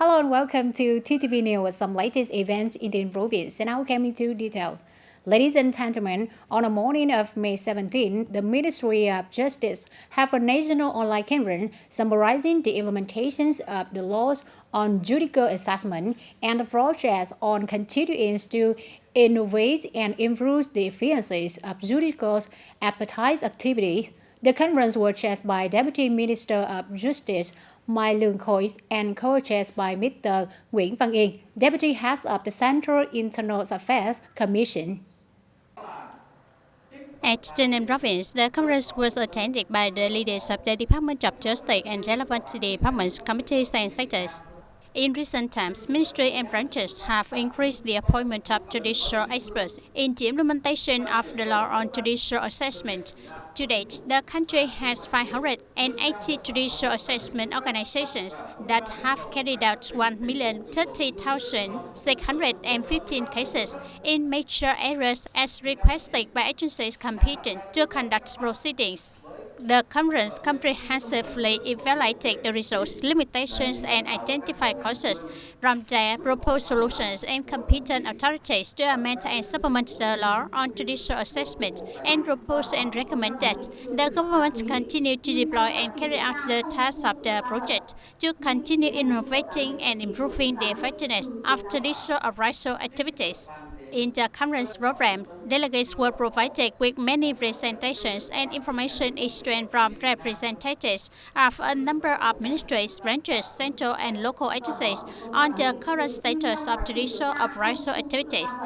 Hello and welcome to TTV News with some latest events in the province. And now coming to details. Ladies and gentlemen, on the morning of May 17, the Ministry of Justice have a national online campaign summarizing the implementations of the laws on judicial assessment and the projects on continuing to innovate and improve the efficiencies of judicial appetite activities. The conference was chaired by Deputy Minister of Justice Mai Lương Khôi and co-chaired by Mr. Nguyễn Văn Yên, Deputy Head of the Central Internal Affairs Commission. At TayNinhTV province, the conference was attended by the leaders of the Department of Justice and relevant departments, committees and sectors. In recent times, ministry and branches have increased the appointment of judicial experts in the implementation of the law on judicial assessment. To date, the country has 580 judicial assessment organizations that have carried out 1,030,615 cases in major areas as requested by agencies competent to conduct proceedings. The conference comprehensively evaluated the results, limitations, and identified causes from their proposed solutions and competent authorities to amend and supplement the law on judicial assessment and propose and recommend that the government continue to deploy and carry out the tasks of the project to continue innovating and improving the effectiveness of judicial appraisal activities. In the conference program, delegates were provided with many presentations and information exchanged from representatives of a number of ministries, branches, central and local agencies on the current status of judicial appraisal activities.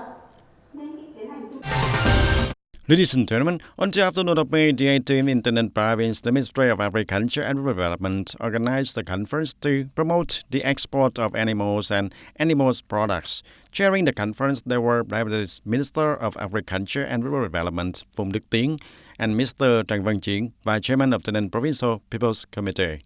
Ladies and gentlemen, on the afternoon of May the 18th in TayNinhTV province, the Ministry of Agriculture and Rural Development organized a conference to promote the export of animals and animal products. Chairing the conference, there were Deputy Minister of Agriculture and Rural Development Phùng Đức Tiến and Mr. Trần Văn Chiến, Vice Chairman of TayNinhTV Provincial People's Committee.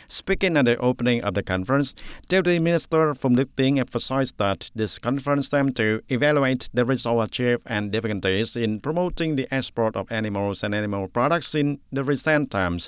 Speaking at the opening of the conference, Deputy Minister Phùng Đức Tiến emphasized that this conference aimed to evaluate the results achieved and difficulties in promoting the export of animals and animal products in the recent times.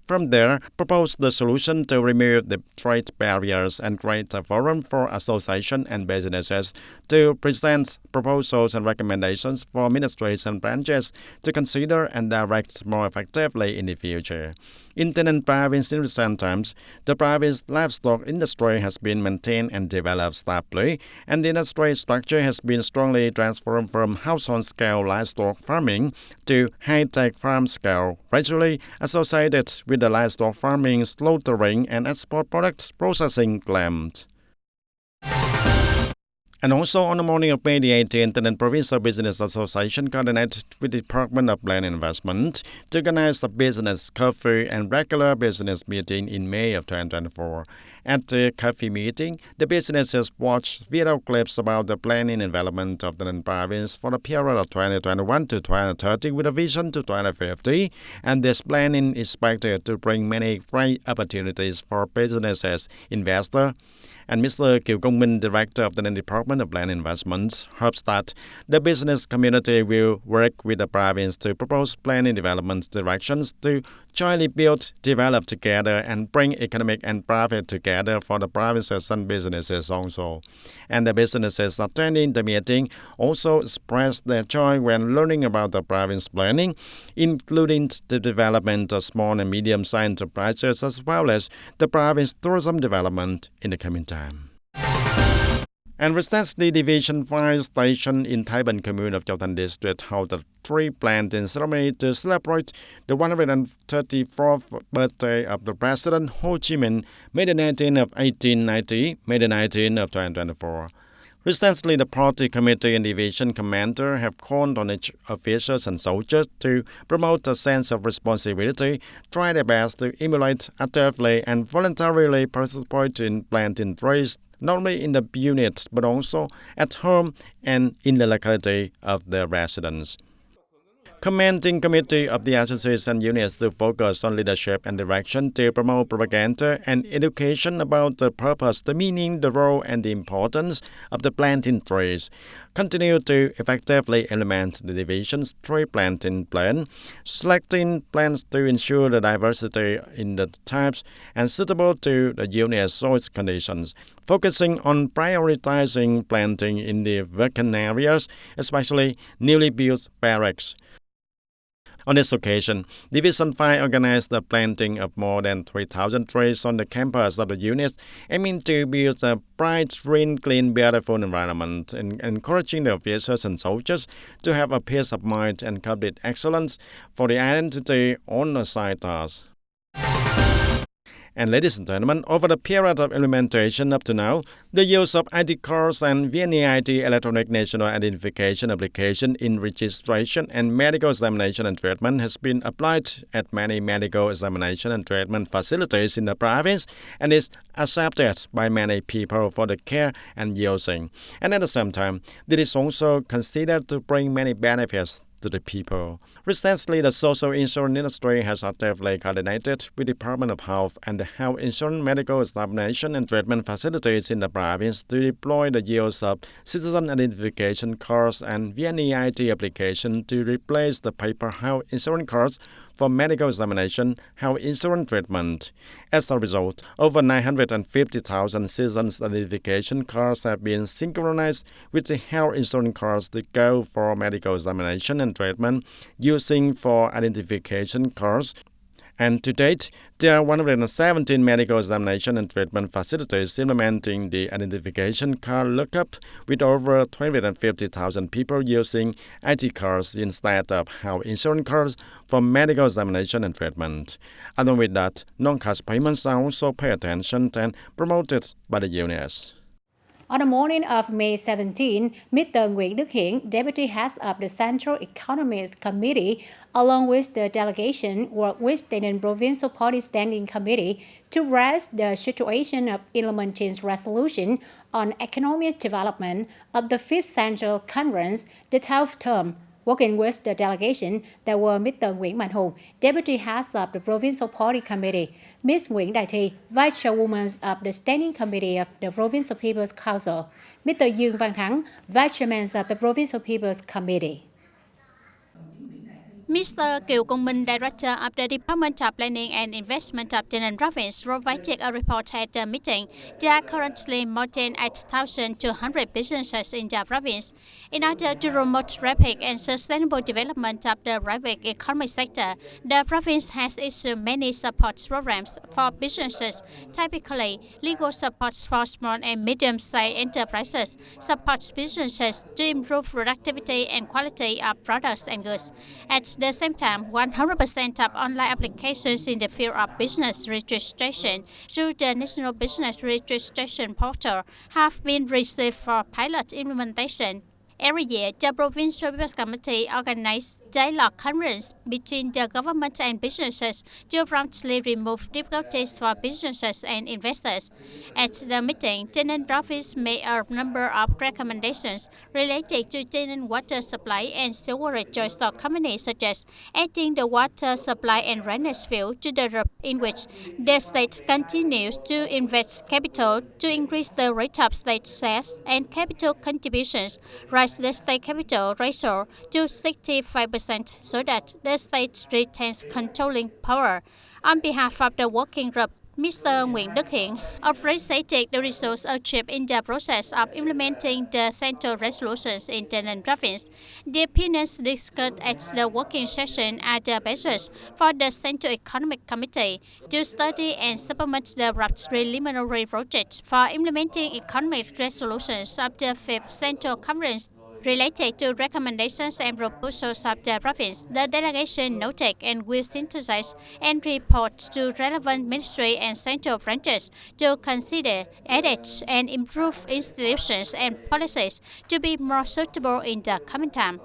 From there, proposed the solution to remove the trade barriers and create a forum for association and businesses to present proposals and recommendations for ministries and branches to consider and direct more effectively in the future. In TayNinhTV province in recent times, the province livestock industry has been maintained and developed stably, and the industry structure has been strongly transformed from household-scale livestock farming to high-tech farm scale, gradually associated with the livestock farming, slaughtering, and export products processing claims. And also on the morning of May the 18th, the Provincial Business Association coordinated with the Department of Land Investment to organize a business curfew and regular business meeting in May of 2024. At the curfew meeting, the businesses watched video clips about the planning and development of the province for the period of 2021 to 2030 with a vision to 2050, and this planning is expected to bring many great opportunities for businesses, investors. And Mr. Kiều Công Minh, Director of the Department of Land Investment, hopes that the business community will work with the province to propose planning development directions to jointly build, develop together, and bring economic and profit together for the provinces and businesses also. And the businesses attending the meeting also expressed their joy when learning about the province planning, including the development of small and medium-sized enterprises as well as the province tourism development in the coming time. And recently, Division Fire Station in Thái Bình Commune of Châu Thành District held a tree-planting ceremony to celebrate the 134th birthday of the President Ho Chi Minh, May the 19th of 1890, May the 19th of 2024. Recently, the party committee and division commander have called on each officials and soldiers to promote a sense of responsibility, try their best to emulate actively and voluntarily participate in planting trees, not only in the units but also at home and in the locality of their residents. Commenting committee of the agencies and units to focus on leadership and direction to promote propaganda and education about the purpose, the meaning, the role, and the importance of the planting trees. Continue to effectively implement the division's tree planting plan, selecting plants to ensure the diversity in the types and suitable to the unit's soil conditions, focusing on prioritizing planting in the vacant areas, especially newly built barracks. On this occasion, Division 5 organized the planting of more than 3,000 trees on the campus of the unit, aiming to build a bright, green, clean, beautiful environment and encouraging the officers and soldiers to have a peace of mind and complete excellence for the identity on the side task. And ladies and gentlemen, over the period of implementation up to now, the use of ID cards and VNEID electronic national identification application in registration and medical examination and treatment has been applied at many medical examination and treatment facilities in the province and is accepted by many people for the care and using. And at the same time, it is also considered to bring many benefits to the people. Recently, the social insurance industry has actively coordinated with the Department of Health and the Health Insurance medical examination and treatment facilities in the province to deploy the use of citizen identification cards and VNEID application to replace the paper health insurance cards for medical examination, health insurance treatment. As a result, over 950,000 citizens' identification cards have been synchronized with the health insurance cards to go for medical examination and treatment using for identification cards. And to date, there are 117 medical examination and treatment facilities implementing the identification card lookup, with over 250,000 people using ID cards instead of health insurance cards for medical examination and treatment. Along with that, non-cash payments are also paid attention and promoted by the units. On the morning of May 17, Mr. Nguyễn Đức Hiển, Deputy Head of the Central Economics Committee, along with the delegation, worked with TayNinhTV Provincial Party Standing Committee to raise the situation of implementing resolution on economic development of the 5th Central Conference, the 12th term. Working with the delegation, there were Mr. Nguyễn Mạnh Hùng, Deputy Head of the Provincial Party Committee, Ms. Nguyễn Đại Thi, Vice Chairwoman of the Standing Committee of the Provincial People's Council, Mr. Dương Văn Thắng, Vice Chairman of the Provincial People's Committee. Mr. Kiều Công Minh, Director of the Department of Planning and Investment of TayNinhTV Province, provided a report at the meeting. There are currently more than 8,200 businesses in the province. In order to promote rapid and sustainable development of the private economic sector, the province has issued many support programs for businesses, typically legal support for small and medium-sized enterprises, supports businesses to improve productivity and quality of products and goods. At the same time, 100% of online applications in the field of business registration through the National Business Registration Portal have been received for pilot implementation. Every year, the Provincial People's Committee organizes dialogue conferences between the government and businesses to promptly remove difficulties for businesses and investors. At the meeting, TayNinhTV Province made a number of recommendations related to TayNinhTV water supply and sewerage joint companies, such as adding the water supply and drainage field to the RUP, in which the state continues to invest capital to increase the rate of state shares and capital contributions, raise the state capital ratio to 65% so that the state retains controlling power. On behalf of the working group, Mr. Nguyễn Đức Hiển appreciated the results achieved in the process of implementing the central resolutions in TayNinhTV Province. The opinions discussed at the working session are the basis for the Central Economic Committee to study and supplement the draft preliminary project for implementing economic resolutions of the 5th Central Conference. Related to recommendations and proposals of the province, the delegation noted and will synthesize and report to relevant ministry and central branches to consider, edit, and improve institutions and policies to be more suitable in the coming time.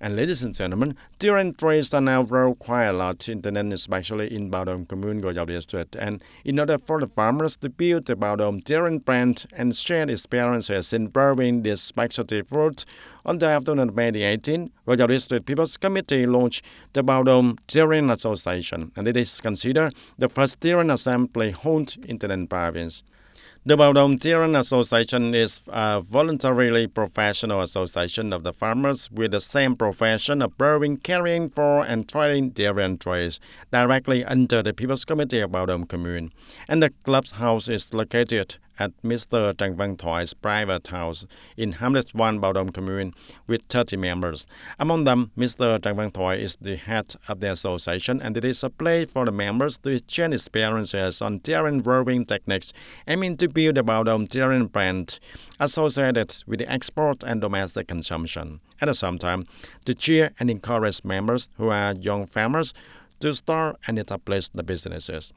And ladies and gentlemen, terrain trees are now grown quite a lot in Tây Ninh, especially in Bao Dom Commune, Go Dao District. And in order for the farmers to build the Bao Dom terrain brand and share experiences in growing this specialty fruit, on the afternoon of May 18, Go Dao District People's Committee launched the Bao Dom Terrain Association, and it is considered the first terrain assembly held in Tây Ninh Province. The Bao Dom Terrain Association is a voluntarily professional association of the farmers with the same profession of growing, caring for, and trading durian trees directly under the People's Committee of Bao Dom Commune. And the club's house is located at Mr. Trần Văn Thoại private house in Hamlet 1, Bao Dom Commune, with 30 members. Among them, Mr. Trần Văn Thoại is the head of the association, and it is a place for the members to exchange experiences on terrain growing techniques, aiming to build a Bao Dom terrain brand associated with the export and domestic consumption. At the same time, to cheer and encourage members who are young farmers to start and establish the businesses.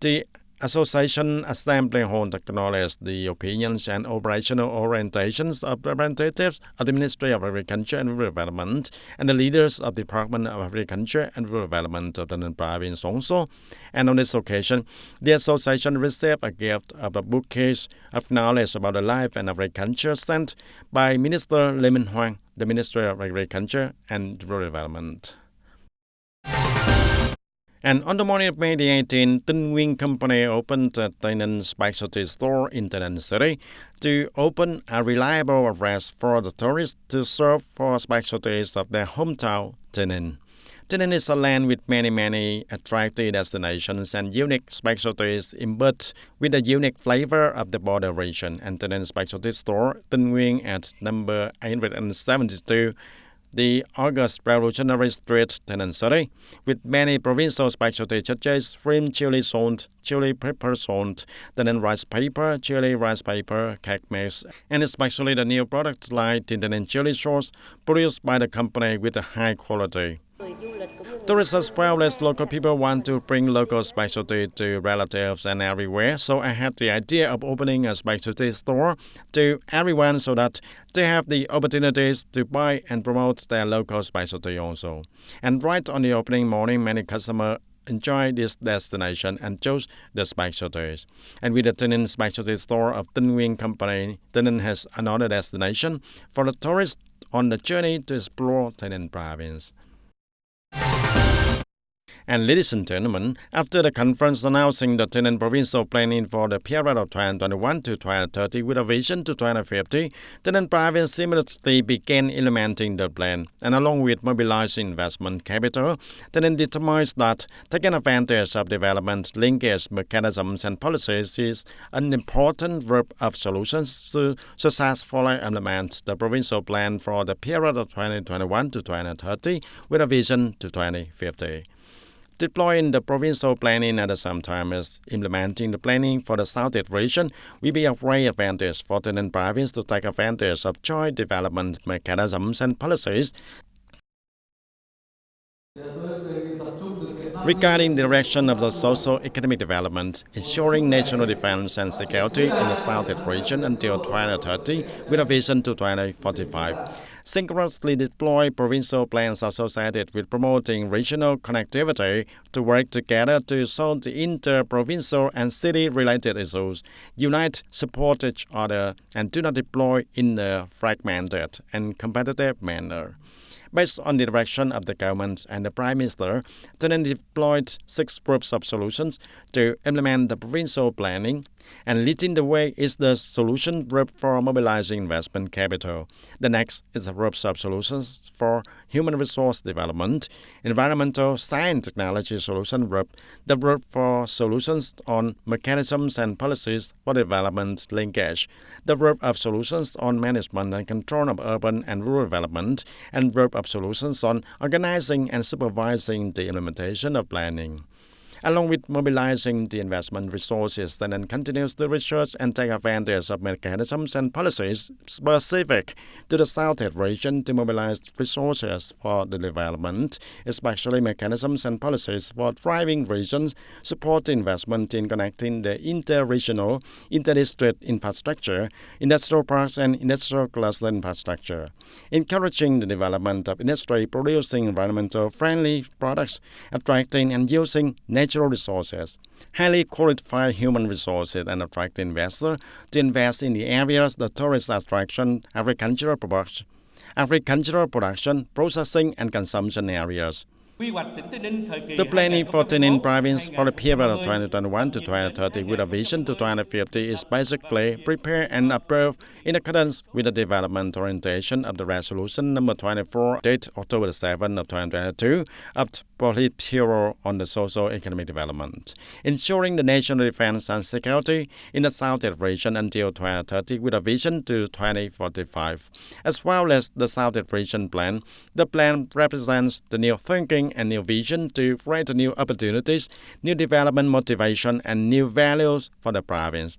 The Association Assembly Hall acknowledged the opinions and operational orientations of representatives of the Ministry of Agriculture and Rural Development and the leaders of the Department of Agriculture and Rural Development of the Ninh Province also. And on this occasion, the association received a gift of a bookcase of knowledge about the life and agriculture sent by Minister Lê Minh Hoang, the Ministry of Agriculture and Rural Development. And on the morning of May 18, Tinh Nguyên Company opened a TayNinh specialty store in Tây Ninh City to open a reliable address for the tourists to serve for specialties of their hometown, Tây Ninh. Tây Ninh is a land with many attractive destinations and unique specialties embedded with the unique flavor of the border region. And Tây Ninh specialty store, Tinh Nguyên at number 872, the August Revolutionary Street, Tây Ninh City, with many provincial specialties such as shrimp chili salt, chili pepper salt, Tây Ninh rice paper, chili rice paper, cake mix, and especially the new products like Tây Ninh chili sauce produced by the company with a high quality. Tourists as well as local people want to bring local specialty to relatives and everywhere, so I had the idea of opening a specialty store to everyone so that they have the opportunities to buy and promote their local specialty also. And right on the opening morning, many customers enjoy this destination and chose the specialties. And with the TayNinh specialty store of Tinh Nguyên Company, TayNinh has another destination for the tourists on the journey to explore TayNinh Province. And ladies and gentlemen, after the conference announcing the TayNinh provincial planning for the period of 2021 to 2030 with a vision to 2050, TayNinh province immediately began implementing the plan. And along with mobilizing investment capital, TayNinh determines that taking advantage of development linkage mechanisms and policies is an important group of solutions to successfully implement the provincial plan for the period of 2021 to 2030 with a vision to 2050. Deploying the provincial planning at the same time as implementing the planning for the Southeast region will be a great advantage for the TayNinh province to take advantage of joint development mechanisms and policies. Regarding the direction of the socio-economic development, ensuring national defense and security in the Southeast region until 2030 with a vision to 2045. Synchronously deploy provincial plans associated with promoting regional connectivity to work together to solve the inter-provincial and city-related issues, unite, support each other, and do not deploy in a fragmented and competitive manner. Based on the direction of the government and the Prime Minister, TayNinh deployed 6 groups of solutions to implement the provincial planning, and leading the way is the solution group for mobilizing investment capital. The next is the group of solutions for human resource development, environmental science technology solution group, the group for solutions on mechanisms and policies for development linkage, the group of solutions on management and control of urban and rural development, and group of solutions on organizing and supervising the implementation of planning. Along with mobilizing the investment resources, TayNin continues to research and take advantage of mechanisms and policies specific to the Southeast region to mobilize resources for the development, especially mechanisms and policies for thriving regions, support investment in connecting the inter-regional, inter-district infrastructure, industrial parks and industrial cluster infrastructure, encouraging the development of industry producing environmental friendly products, attracting and using natural resources, highly qualified human resources, and attract investors to invest in the areas the tourist attraction, agricultural production, processing, and consumption areas. The planning for TayNin province for the period of 2021 to 2030 with a vision to 2050 is basically prepared and approved in accordance with the development orientation of the Resolution number 24, dated October 7 of 2022, of Politburo on the socio-economic development, ensuring the national defense and security in the Southeast region until 2030 with a vision to 2045, as well as the Southeast region plan. The plan represents the new thinking and new vision to create new opportunities, new development motivation, and new values for the province.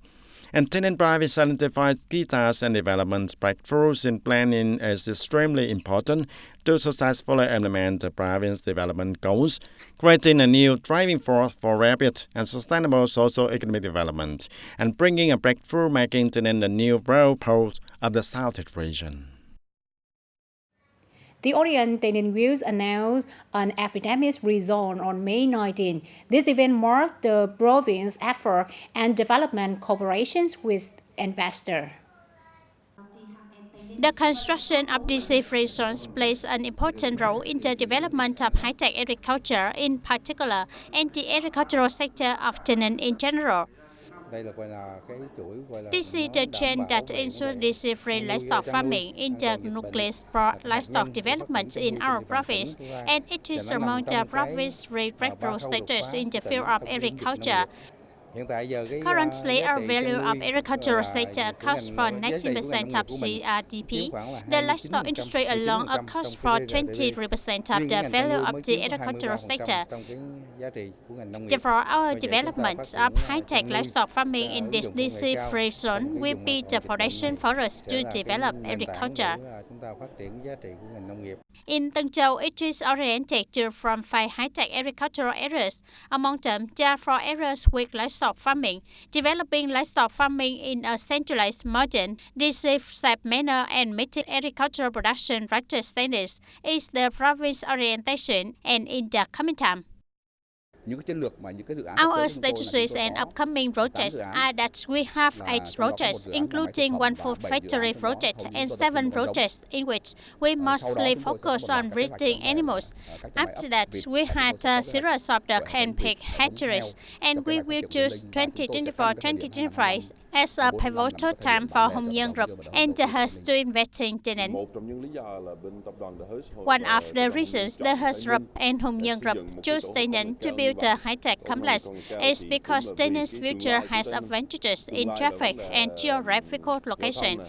And TayNin province identifies key tasks and development breakthroughs in planning as extremely important to successfully implement the province development goals, creating a new driving force for rapid and sustainable socio-economic development, and bringing a breakthrough, making TayNin the new world pole of the Southeast region. The Orient TayNinhTVNEWS announced an epidemic free zone on May 19. This event marked the province's effort and development cooperations with investors. The construction of disease-free zones plays an important role in the development of high-tech agriculture in particular and the agricultural sector of TayNin in general. This is the chain that ensures disease-free livestock farming in the nucleus for livestock development in our province, and it is among the province's breakthrough status in the field of agriculture. Currently, our value of agricultural sector accounts for 19% of GRDP. The livestock industry alone accounts for 23% of the value of the agricultural sector. Therefore, our development of high-tech livestock farming in this disease-free zone will be the foundation for us to develop agriculture. In Tân Châu, it is oriented to from 5 high-tech agricultural areas. Among them, there are 4 areas with livestock farming. Developing livestock farming in a centralized, modern, disease-safe manner and meeting agricultural production regulatory standards is the province orientation and in the coming time. Our strategies and upcoming projects are that we have 8 projects, including 1 food factory project and 7 projects in which we mostly focus on breeding animals. After that, we had a series of duck and pig hatcheries, and we will choose 2024-2025 as a pivotal time for Hồng Nhân Group and the Hearst to invest in TayNin. One of the reasons the Hearst Group and Hồng Nhân Group chose TayNin to build a high-tech complex is because TayNin's future has advantages in traffic and geographical location.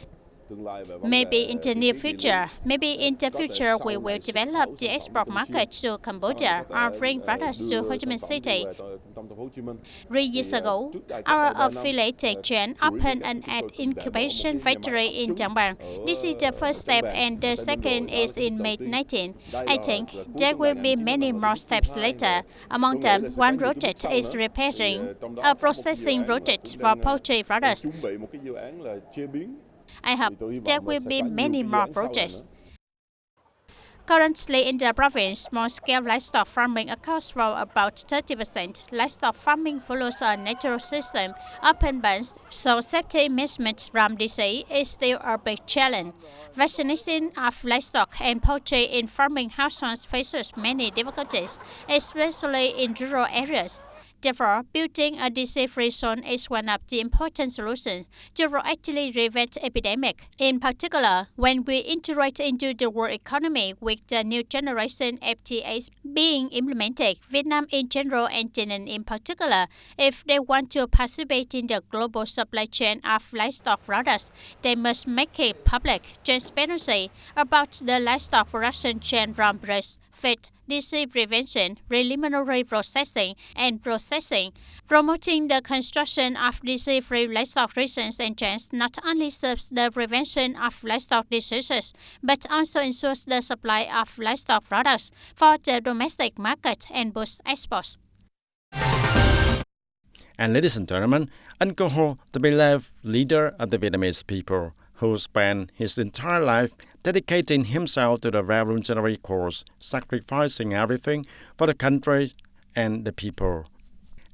Maybe in the near future, we will develop the export market to Cambodia or bring products to Ho Chi Minh City. 3 years ago, our affiliated chain opened an egg incubation factory in Trang Bàng. This is the first step, and the second is in May 19. I think there will be many more steps later. Among them, one project is repairing a processing project for poultry products. I hope there will be many more projects. Currently in the province, small-scale livestock farming accounts for about 30%. Livestock farming follows a natural system, open barns, so safety management from disease is still a big challenge. Vaccination of livestock and poultry in farming households faces many difficulties, especially in rural areas. Therefore, building a disease-free zone is one of the important solutions to proactively prevent epidemic. In particular, when we integrate into the world economy with the new generation FTAs being implemented, Vietnam in general and TayNin in particular, if they want to participate in the global supply chain of livestock products, they must make it public transparency about the livestock production chain from breast, feed, disease prevention, preliminary processing, and processing. Promoting the construction of disease-free livestock regions and chains not only serves the prevention of livestock diseases, but also ensures the supply of livestock products for the domestic market and boosts exports. And ladies and gentlemen, Uncle Ho, the beloved leader of the Vietnamese people, who spent his entire life dedicating himself to the revolutionary cause, sacrificing everything for the country and the people.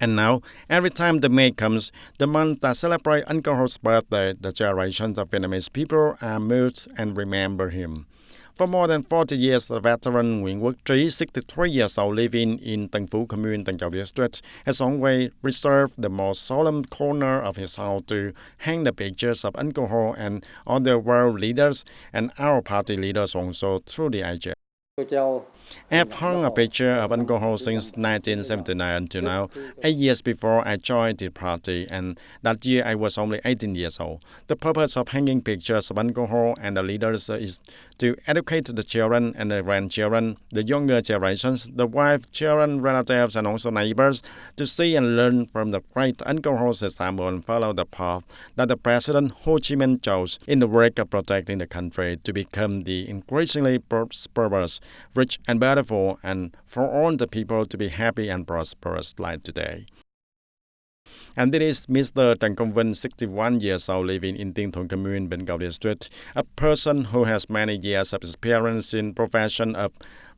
And now, every time the May comes, the month that celebrates Uncle Ho's birthday, the generations of Vietnamese people are moved and remember him. For more than 40 years, the veteran Nguyễn Quốc Trí, 63 years old, living in Tân Phú Commune, Tân Châu District, has always reserved the most solemn corner of his house to hang the pictures of Uncle Ho and other world leaders and our party leaders also through the ages. I have hung a picture of Uncle Ho since 1979 until now, 8 years before I joined the party, and that year I was only 18 years old. The purpose of hanging pictures of Uncle Ho and the leaders is to educate the children and the grandchildren, the younger generations, the wife, children, relatives, and also neighbors, to see and learn from the great Uncle Ho's example and follow the path that the President Ho Chi Minh chose in the work of protecting the country to become the increasingly prosperous, rich and beautiful, and for all the people to be happy and prosperous like today. And this is Mr. Trần Công Vinh, 61 years old, living in Tiên Thuận Commune, Bến Cầu District, a person who has many years of experience in profession of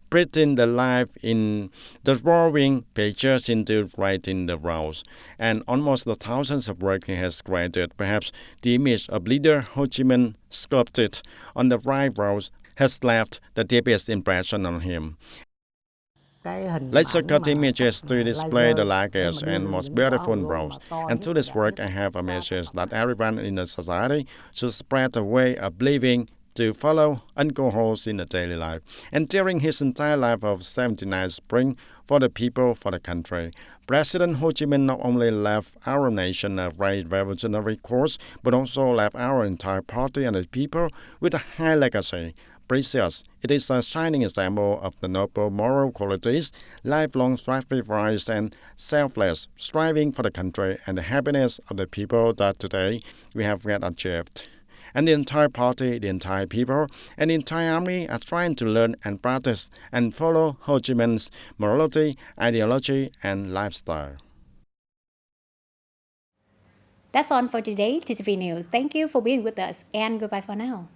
printing the life in the drawing pictures into writing the roles, and almost the thousands of work he has created. Perhaps the image of leader Ho Chi Minh sculpted on the right roles has left the deepest impression on him. Let's look at images to display the largest and most beautiful roles. And through this work, I have a message that everyone in the society should spread a way of living to follow Uncle Ho's in the daily life. And during his entire life of 79 spring for the people, for the country, President Ho Chi Minh not only left our nation a great revolutionary course, but also left our entire party and the people with a high legacy. Precious. It is a shining example of the noble moral qualities, lifelong sacrifice and selfless striving for the country and the happiness of the people that today we have yet achieved. And the entire party, the entire people, and the entire army are trying to learn and practice and follow Ho Chi Minh's morality, ideology, and lifestyle. That's all for today, TTV News. Thank you for being with us, and goodbye for now.